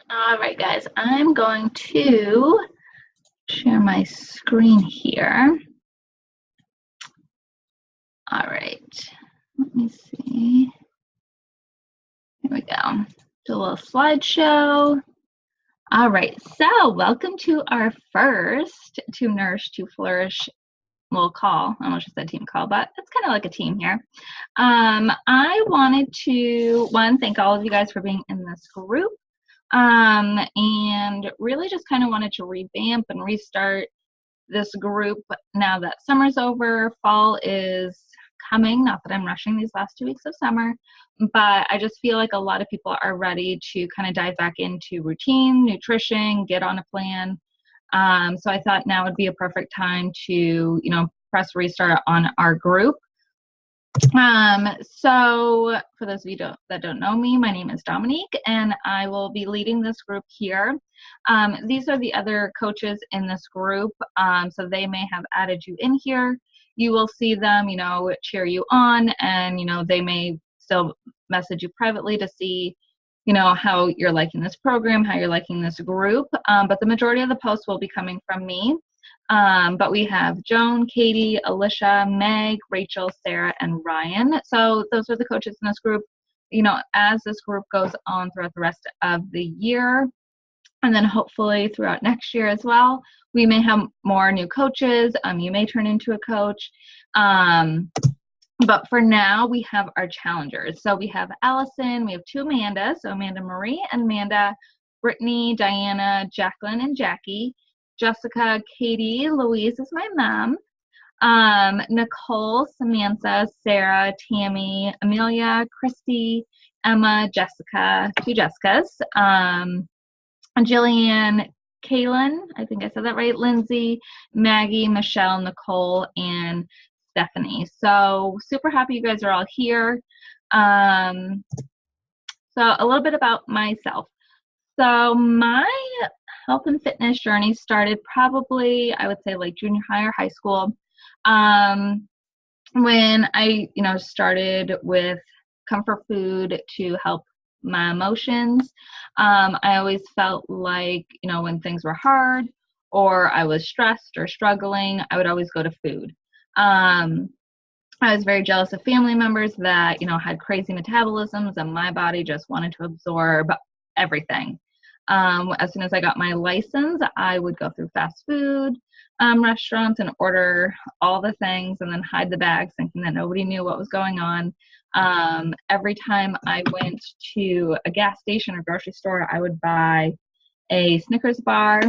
All right, guys, I'm going to share my screen here. All right, let me see. Here we go. Do a little slideshow. All right, so welcome to our first To Nourish, To Flourish little call. I almost just said team call, but it's kind of like a team here. I wanted to, thank all of you guys for being in this group. And really just kind of wanted to revamp and restart this group now that summer's over. Fall is coming, not that I'm rushing these last 2 weeks of summer, but I just feel like a lot of people are ready to kind of dive back into routine, nutrition, get on a plan. So I thought now would be a perfect time to, press restart on our group. So for those of you that don't know me, my name is Dominique, and I will be leading this group here. These are the other coaches in this group, so they may have added you in here. You will see them, cheer you on, and, they may still message you privately to see, how you're liking this program, how you're liking this group. But the majority of the posts will be coming from me. But we have Joan, Katie, Alicia, Meg, Rachel, Sarah, and Ryan. So those are the coaches in this group. As this group goes on throughout the rest of the year, and then hopefully throughout next year as well, we may have more new coaches. You may turn into a coach. But for now, we have our challengers. So we have Allison, we have two Amandas, so Amanda Marie and Amanda, Brittany, Diana, Jacqueline, and Jackie, Jessica, Katie, Louise is my mom, Nicole, Samantha, Sarah, Tammy, Amelia, Christy, Emma, Jessica, two Jessicas, Jillian, Kaylin, I think I said that right, Lindsay, Maggie, Michelle, Nicole, and Stephanie. So super happy you guys are all here. So a little bit about myself. So my health and fitness journey started probably, I would say, like junior high or high school, when I, started with comfort food to help my emotions. I always felt like, when things were hard or I was stressed or struggling, I would always go to food. I was very jealous of family members that, had crazy metabolisms, and my body just wanted to absorb everything. As soon as I got my license, I would go through fast food restaurants and order all the things and then hide the bags, thinking that nobody knew what was going on. Every time I went to a gas station or grocery store, I would buy a Snickers bar.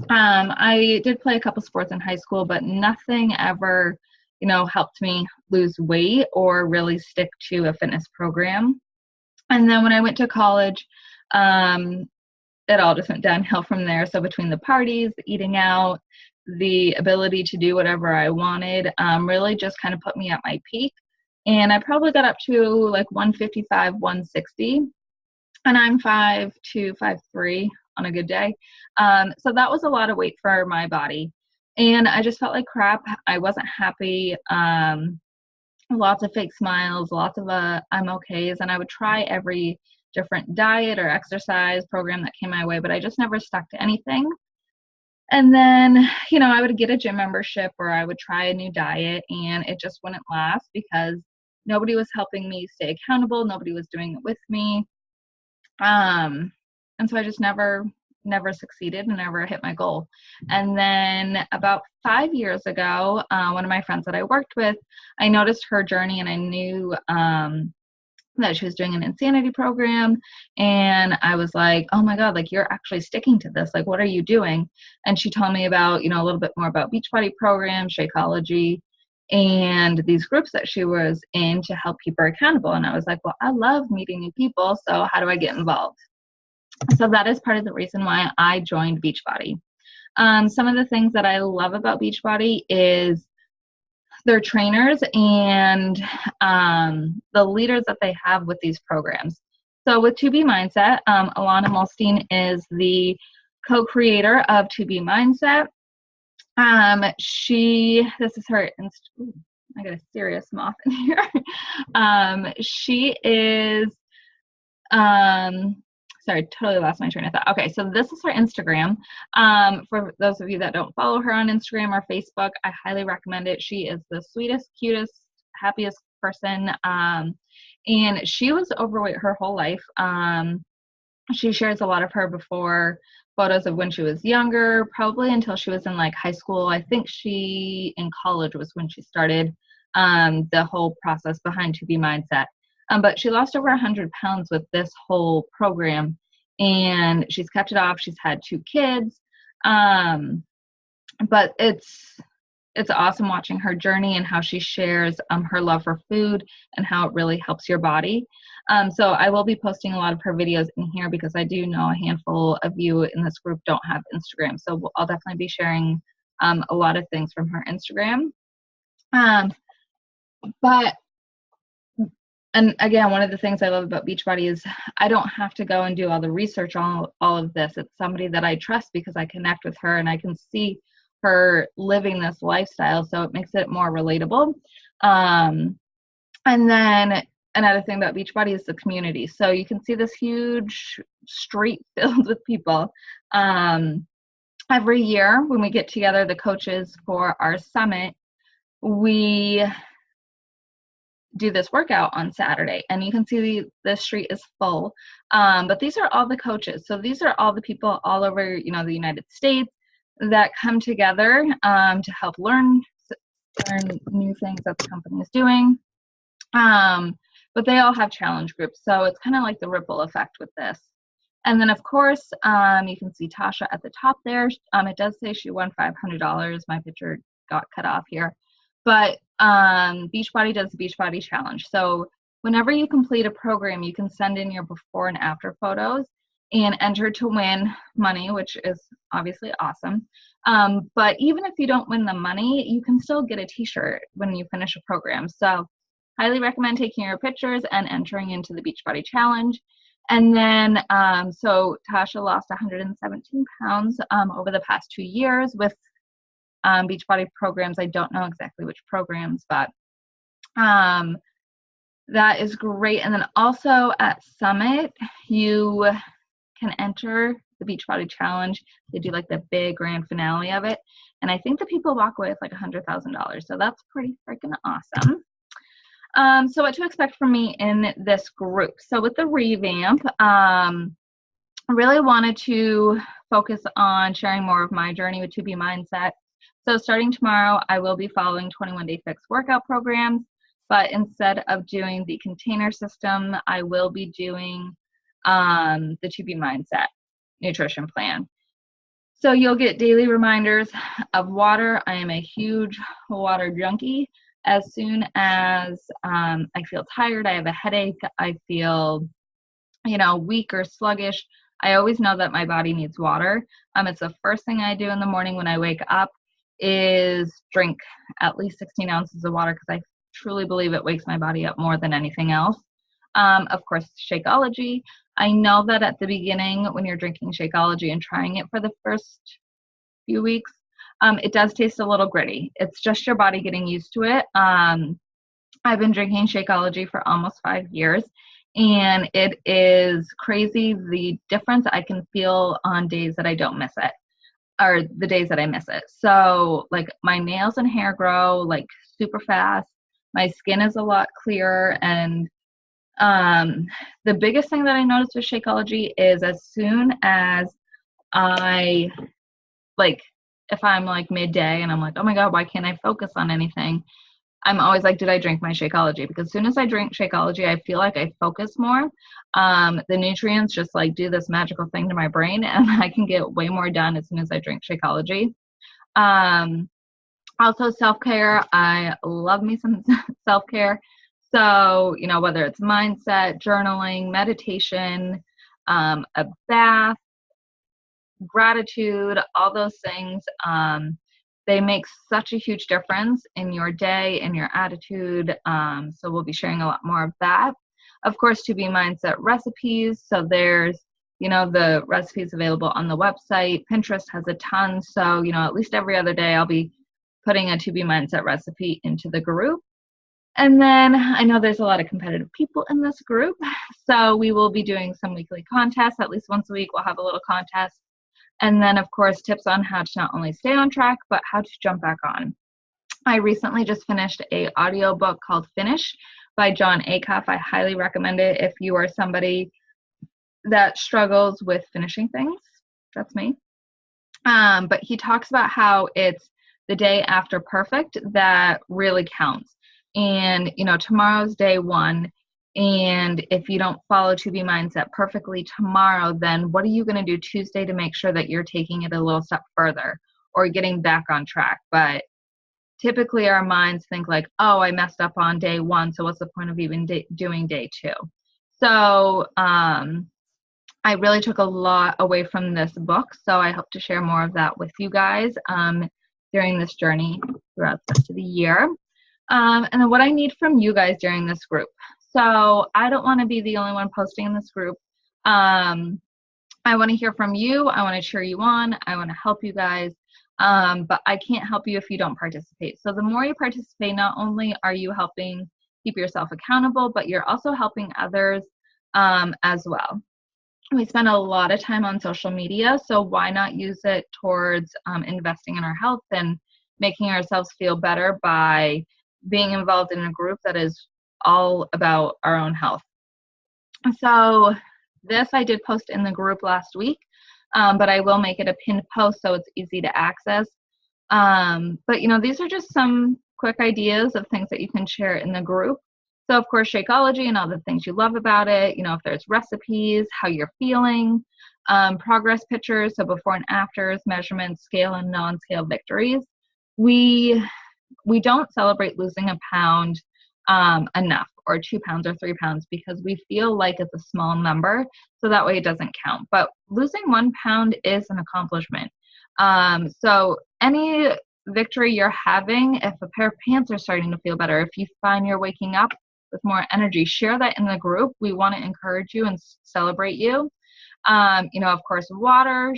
I did play a couple sports in high school, but nothing ever, helped me lose weight or really stick to a fitness program. And then when I went to college, it all just went downhill from there. So between the parties, the eating out, the ability to do whatever I wanted, really just kind of put me at my peak. And I probably got up to like 155, 160. And I'm 5'2", 5'3" on a good day. So that was a lot of weight for my body. And I just felt like crap. I wasn't happy. Lots of fake smiles, lots of I'm okays. And I would try every different diet or exercise program that came my way, but I just never stuck to anything. And then, I would get a gym membership or I would try a new diet, and it just wouldn't last because nobody was helping me stay accountable. Nobody was doing it with me. And so I just never succeeded and never hit my goal. And then about 5 years ago, one of my friends that I worked with, I noticed her journey, and I knew that she was doing an insanity program. And I was like, oh my God, like you're actually sticking to this. Like, what are you doing? And she told me about, a little bit more about Beachbody programs, Shakeology, and these groups that she was in to help keep her accountable. And I was like, well, I love meeting new people. So how do I get involved? So that is part of the reason why I joined Beachbody. Some of the things that I love about Beachbody is their trainers and the leaders that they have with these programs. So with 2B Mindset, Alana Mulstein is the co-creator of 2B Mindset. This is her, I got a serious moth in here. She is Sorry, totally lost my train of thought. Okay, so this is her Instagram. For those of you that don't follow her on Instagram or Facebook, I highly recommend it. She is the sweetest, cutest, happiest person. And she was overweight her whole life. She shares a lot of her before photos of when she was younger, probably until she was in like high school. I think she in college was when she started the whole process behind To Be Mindset. But she lost over 100 pounds with this whole program, and she's kept it off. She's had 2 kids. But it's awesome watching her journey and how she shares her love for food and how it really helps your body. So I will be posting a lot of her videos in here because I do know a handful of you in this group don't have Instagram. So I'll definitely be sharing a lot of things from her Instagram. And again, one of the things I love about Beachbody is I don't have to go and do all the research on all of this. It's somebody that I trust because I connect with her and I can see her living this lifestyle, so it makes it more relatable. And then another thing about Beachbody is the community. So you can see this huge street filled with people. Every year when we get together, the coaches for our summit, we do this workout on Saturday, and you can see the street is full. But these are all the coaches. So these are all the people all over, the United States that come together to help learn new things that the company is doing. But they all have challenge groups. So it's kind of like the ripple effect with this. And then, of course, you can see Tasha at the top there. It does say she won $500. My picture got cut off here. But Beachbody does the Beachbody Challenge. So whenever you complete a program, you can send in your before and after photos and enter to win money, which is obviously awesome. But even if you don't win the money, you can still get a t-shirt when you finish a program. So highly recommend taking your pictures and entering into the Beachbody Challenge. And then, so Tasha lost 117 pounds over the past 2 years with Beachbody programs. I don't know exactly which programs, but that is great. And then also at Summit, you can enter the Beachbody Challenge. They do like the big grand finale of it. And I think the people walk away with like $100,000. So that's pretty freaking awesome. So what to expect from me in this group. So with the revamp, I really wanted to focus on sharing more of my journey with To Be Mindset. So starting tomorrow, I will be following 21-day fix workout programs, but instead of doing the container system, I will be doing the To Be Mindset nutrition plan. So you'll get daily reminders of water. I am a huge water junkie. As soon as I feel tired, I have a headache, I feel, weak or sluggish, I always know that my body needs water. It's the first thing I do in the morning when I wake up is drink at least 16 ounces of water because I truly believe it wakes my body up more than anything else. Of course, Shakeology. I know that at the beginning when you're drinking Shakeology and trying it for the first few weeks, it does taste a little gritty. It's just your body getting used to it. I've been drinking Shakeology for almost 5 years, and it is crazy the difference I can feel on days that I don't miss it, or the days that I miss it. So like my nails and hair grow like super fast. My skin is a lot clearer. And the biggest thing that I noticed with Shakeology is as soon as I if I'm like midday and I'm like, oh my God, why can't I focus on anything? I'm always like, did I drink my Shakeology? Because as soon as I drink Shakeology, I feel like I focus more. The nutrients just like do this magical thing to my brain, and I can get way more done as soon as I drink Shakeology. Also self-care. I love me some self-care. So, whether it's mindset, journaling, meditation, a bath, gratitude, all those things, they make such a huge difference in your day and your attitude. So we'll be sharing a lot more of that. Of course, To Be Mindset recipes. So there's, the recipes available on the website. Pinterest has a ton. So, at least every other day I'll be putting a To Be Mindset recipe into the group. And then I know there's a lot of competitive people in this group, so we will be doing some weekly contests. At least once a week, we'll have a little contest. And then, of course, tips on how to not only stay on track, but how to jump back on. I recently just finished a audiobook called Finish by John Acuff. I highly recommend it if you are somebody that struggles with finishing things. That's me. But he talks about how it's the day after perfect that really counts. And, tomorrow's day one. And if you don't follow 2B mindset perfectly tomorrow, then what are you going to do Tuesday to make sure that you're taking it a little step further or getting back on track? But typically our minds think like, oh, I messed up on day one, so what's the point of even doing day two? So I really took a lot away from this book, so I hope to share more of that with you guys during this journey throughout the rest of the year. And then what I need from you guys during this group. So I don't want to be the only one posting in this group. I want to hear from you. I want to cheer you on. I want to help you guys. But I can't help you if you don't participate. So the more you participate, not only are you helping keep yourself accountable, but you're also helping others as well. We spend a lot of time on social media, so why not use it towards investing in our health and making ourselves feel better by being involved in a group that is all about our own health. So this I did post in the group last week, but I will make it a pinned post so it's easy to access. But these are just some quick ideas of things that you can share in the group. So of course, Shakeology and all the things you love about it, if there's recipes, how you're feeling, progress pictures, so before and afters, measurements, scale and non-scale victories. We don't celebrate losing a pound enough, or 2 pounds or 3 pounds, because we feel like it's a small number, so that way it doesn't count. But losing 1 pound is an accomplishment. So any victory you're having, if a pair of pants are starting to feel better, if you find you're waking up with more energy, share that in the group. We want to encourage you and celebrate you. Of course, water,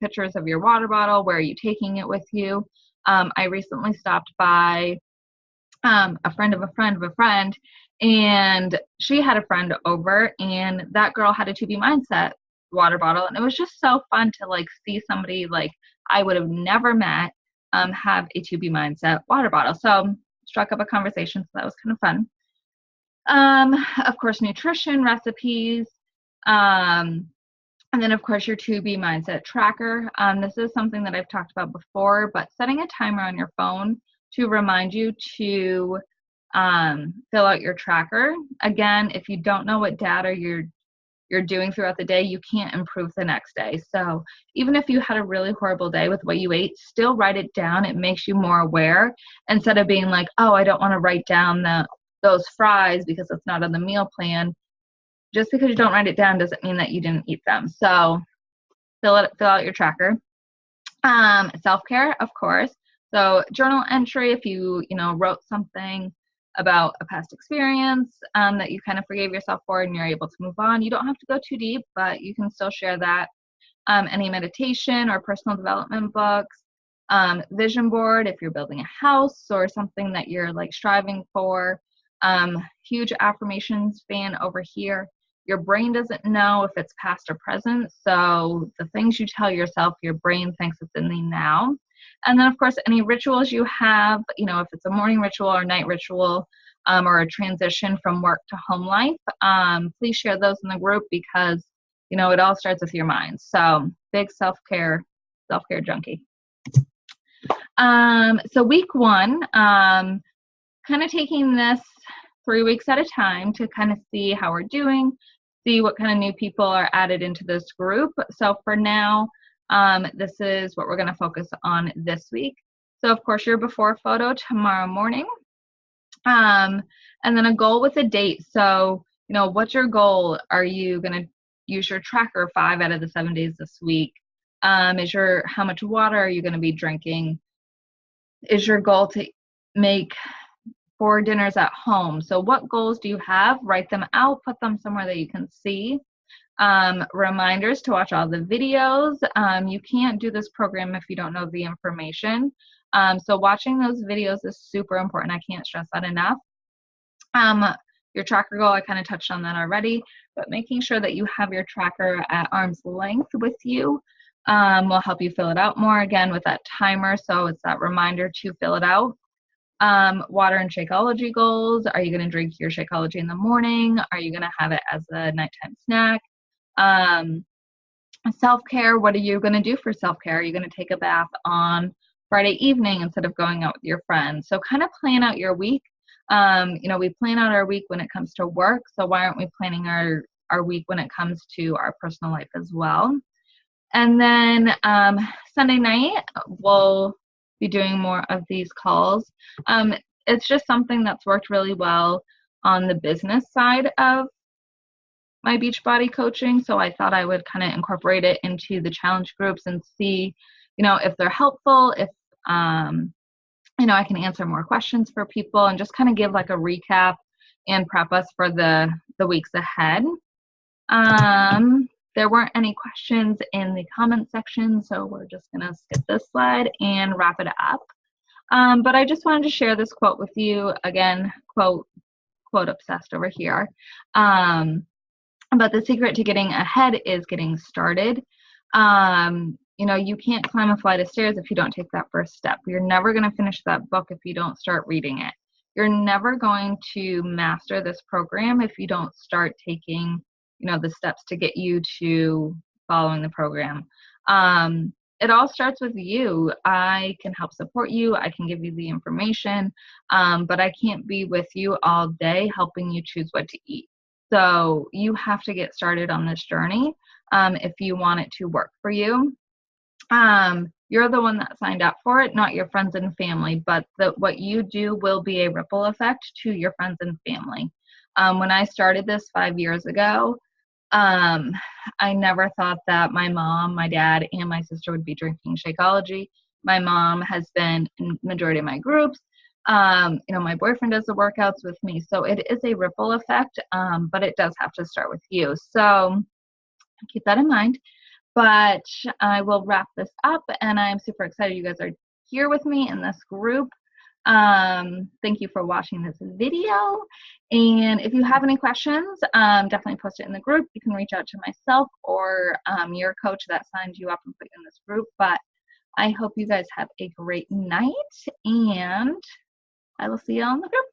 pictures of your water bottle, where are you taking it with you? I recently stopped by a friend of a friend of a friend, and she had a friend over, and that girl had a 2B mindset water bottle, and it was just so fun to see somebody I would have never met have a 2B mindset water bottle. So struck up a conversation, so that was kind of fun. Of course, nutrition, recipes, and then of course your 2B mindset tracker. This is something that I've talked about before, but setting a timer on your phone to remind you to fill out your tracker. Again, if you don't know what data you're doing throughout the day, you can't improve the next day. So even if you had a really horrible day with what you ate, still write it down. It makes you more aware, instead of being like, oh, I don't want to write down those fries because it's not on the meal plan. Just because you don't write it down doesn't mean that you didn't eat them. So fill out your tracker. Self-care, of course. So journal entry, if you wrote something about a past experience that you kind of forgave yourself for and you're able to move on. You don't have to go too deep, but you can still share that. Any meditation or personal development books. Vision board, if you're building a house or something that you're striving for. Huge affirmations fan over here. Your brain doesn't know if it's past or present, so the things you tell yourself, your brain thinks it's in the now. And then, of course, any rituals you have, if it's a morning ritual or night ritual, or a transition from work to home life, please share those in the group, because, it all starts with your mind. So big self-care junkie. So week one, kind of taking this 3 weeks at a time to kind of see how we're doing, see what kind of new people are added into this group. So for now, this is what we're going to focus on this week. So of course, your before photo tomorrow morning, and then a goal with a date. So, what's your goal? Are you going to use your tracker 5 out of the 7 days this week? How much water are you going to be drinking? Is your goal to make 4 dinners at home? So what goals do you have? Write them out, put them somewhere that you can see. Reminders to watch all the videos. You can't do this program if you don't know the information. So watching those videos is super important. I can't stress that enough. Your tracker goal, I kind of touched on that already, but making sure that you have your tracker at arm's length with you will help you fill it out more, again, with that timer. So it's that reminder to fill it out. Water and Shakeology goals. Are you going to drink your Shakeology in the morning? Are you going to have it as a nighttime snack? Self-care. What are you going to do for self-care? Are you going to take a bath on Friday evening instead of going out with your friends? So kind of plan out your week. We plan out our week when it comes to work. So why aren't we planning our week when it comes to our personal life as well? And then Sunday night, we'll be doing more of these calls. It's just something that's worked really well on the business side of my Beachbody coaching. So I thought I would kind of incorporate it into the challenge groups and see, if they're helpful, if, I can answer more questions for people and just kind of give like a recap and prep us for the weeks ahead. There weren't any questions in the comment section, so we're just going to skip this slide and wrap it up. But I just wanted to share this quote with you. Again, quote obsessed over here. But the secret to getting ahead is getting started. You can't climb a flight of stairs if you don't take that first step. You're never going to finish that book if you don't start reading it. You're never going to master this program if you don't start taking, the steps to get you to following the program. It all starts with you. I can help support you. I can give you the information, but I can't be with you all day helping you choose what to eat. So you have to get started on this journey if you want it to work for you. You're the one that signed up for it, not your friends and family, but what you do will be a ripple effect to your friends and family. When I started this 5 years ago, I never thought that my mom, my dad, and my sister would be drinking Shakeology. My mom has been in the majority of my groups. My boyfriend does the workouts with me. So it is a ripple effect, but it does have to start with you. So keep that in mind. But I will wrap this up, and I'm super excited you guys are here with me in this group. Thank you for watching this video. And if you have any questions, definitely post it in the group. You can reach out to myself or your coach that signed you up and put you in this group. But I hope you guys have a great night, and I will see you all in the group.